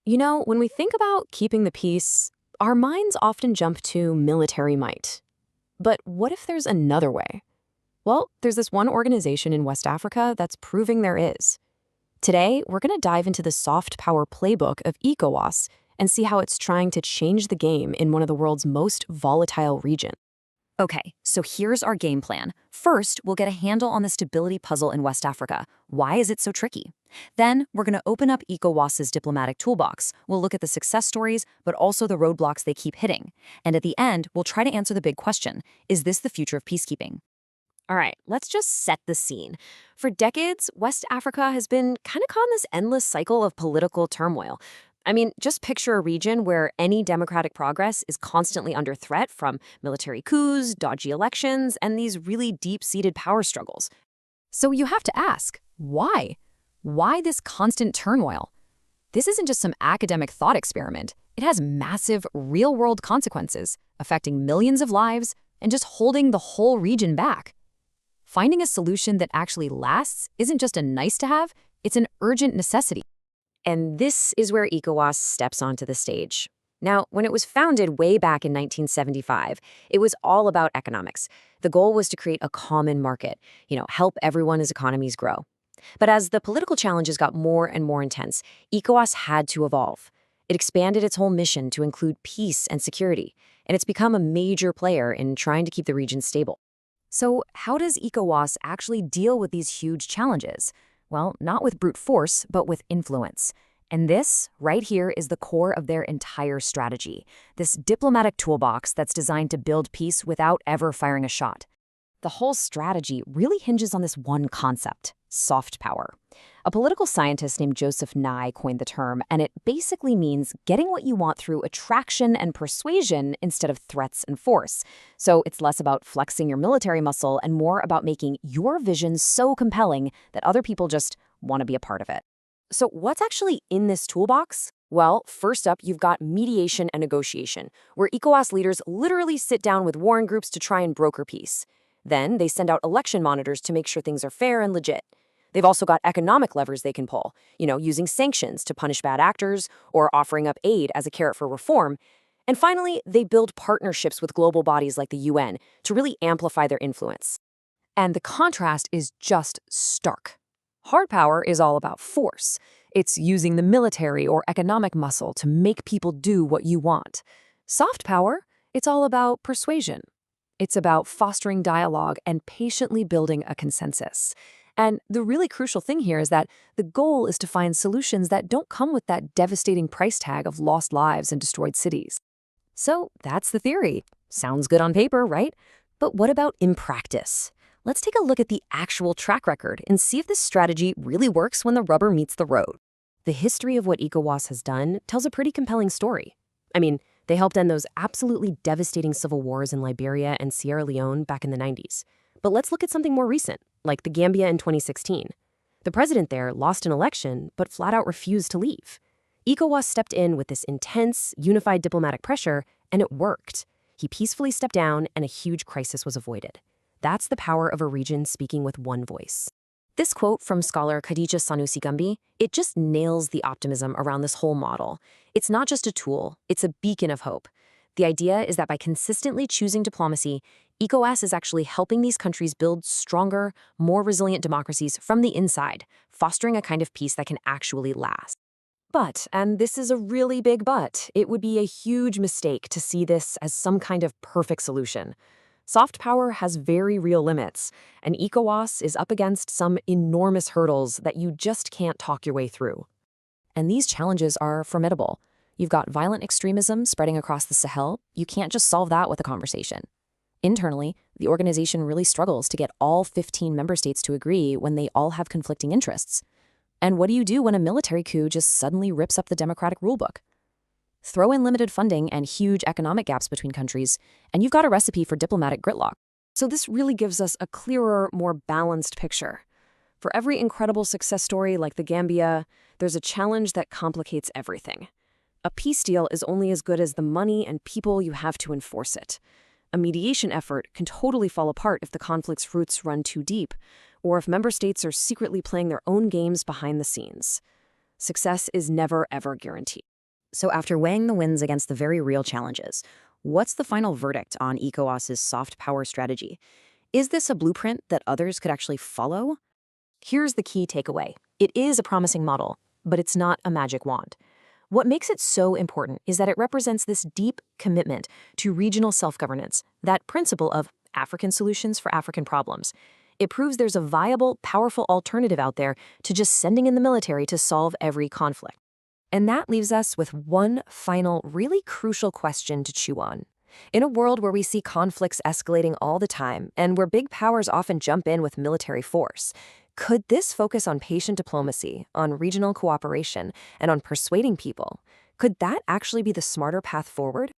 When we think about keeping the peace, our minds often jump to military might. But what if there's another way? Well, there's this one organization in West Africa that's proving there is. Today, we're going to dive into the soft power playbook of ECOWAS and see how it's trying to change the game in one of the world's most volatile regions. Okay, so here's our game plan. First, we'll get a handle on the stability puzzle in West Africa. Why is it so tricky? Then, we're going to open up ECOWAS's diplomatic toolbox. We'll look at the success stories, but also the roadblocks they keep hitting. And at the end, we'll try to answer the big question: is this the future of peacekeeping? All right, let's just set the scene. For decades, West Africa has been kind of caught in this endless cycle of political turmoil. Just picture a region where any democratic progress is constantly under threat from military coups, dodgy elections, and these really deep-seated power struggles. So you have to ask, why? Why this constant turmoil? This isn't just some academic thought experiment. It has massive, real-world consequences, affecting millions of lives and just holding the whole region back. Finding a solution that actually lasts isn't just a nice-to-have, it's an urgent necessity. And this is where ECOWAS steps onto the stage. Now, when it was founded way back in 1975, it was all about economics. The goal was to create a common market, help everyone as economies grow. But as the political challenges got more and more intense, ECOWAS had to evolve. It expanded its whole mission to include peace and security, and it's become a major player in trying to keep the region stable. So how does ECOWAS actually deal with these huge challenges? Well, not with brute force, but with influence. And this, right here, is the core of their entire strategy. This diplomatic toolbox that's designed to build peace without ever firing a shot. The whole strategy really hinges on this one concept: soft power. A political scientist named Joseph Nye coined the term, and it basically means getting what you want through attraction and persuasion instead of threats and force. So it's less about flexing your military muscle and more about making your vision so compelling that other people just want to be a part of it. So what's actually in this toolbox? Well, first up, you've got mediation and negotiation, where ECOWAS leaders literally sit down with warring groups to try and broker peace. Then they send out election monitors to make sure things are fair and legit. They've also got economic levers they can pull, using sanctions to punish bad actors or offering up aid as a carrot for reform. And finally, they build partnerships with global bodies like the UN to really amplify their influence. And the contrast is just stark. Hard power is all about force. It's using the military or economic muscle to make people do what you want. Soft power, it's all about persuasion. It's about fostering dialogue and patiently building a consensus. And the really crucial thing here is that the goal is to find solutions that don't come with that devastating price tag of lost lives and destroyed cities. So that's the theory. Sounds good on paper, right? But what about in practice? Let's take a look at the actual track record and see if this strategy really works when the rubber meets the road. The history of what ECOWAS has done tells a pretty compelling story. They helped end those absolutely devastating civil wars in Liberia and Sierra Leone back in the 90s. But let's look at something more recent, like the Gambia in 2016. The president there lost an election, but flat out refused to leave. ECOWAS stepped in with this intense, unified diplomatic pressure, and it worked. He peacefully stepped down, and a huge crisis was avoided. That's the power of a region speaking with one voice. This quote from scholar Khadija Sanusi Gumbi, it just nails the optimism around this whole model. It's not just a tool, it's a beacon of hope. The idea is that by consistently choosing diplomacy, ECOWAS is actually helping these countries build stronger, more resilient democracies from the inside, fostering a kind of peace that can actually last. But, and this is a really big but, it would be a huge mistake to see this as some kind of perfect solution. Soft power has very real limits, and ECOWAS is up against some enormous hurdles that you just can't talk your way through. And these challenges are formidable. You've got violent extremism spreading across the Sahel. You can't just solve that with a conversation. Internally, the organization really struggles to get all 15 member states to agree when they all have conflicting interests. And what do you do when a military coup just suddenly rips up the democratic rulebook? Throw in limited funding and huge economic gaps between countries, and you've got a recipe for diplomatic gridlock. So this really gives us a clearer, more balanced picture. For every incredible success story like the Gambia, there's a challenge that complicates everything. A peace deal is only as good as the money and people you have to enforce it. A mediation effort can totally fall apart if the conflict's roots run too deep, or if member states are secretly playing their own games behind the scenes. Success is never, ever guaranteed. So after weighing the wins against the very real challenges, what's the final verdict on ECOWAS's soft power strategy? Is this a blueprint that others could actually follow? Here's the key takeaway. It is a promising model, but it's not a magic wand. What makes it so important is that it represents this deep commitment to regional self-governance, that principle of African solutions for African problems. It proves there's a viable, powerful alternative out there to just sending in the military to solve every conflict. And that leaves us with one final, really crucial question to chew on. In a world where we see conflicts escalating all the time and where big powers often jump in with military force, could this focus on patient diplomacy, on regional cooperation, and on persuading people? Could that actually be the smarter path forward?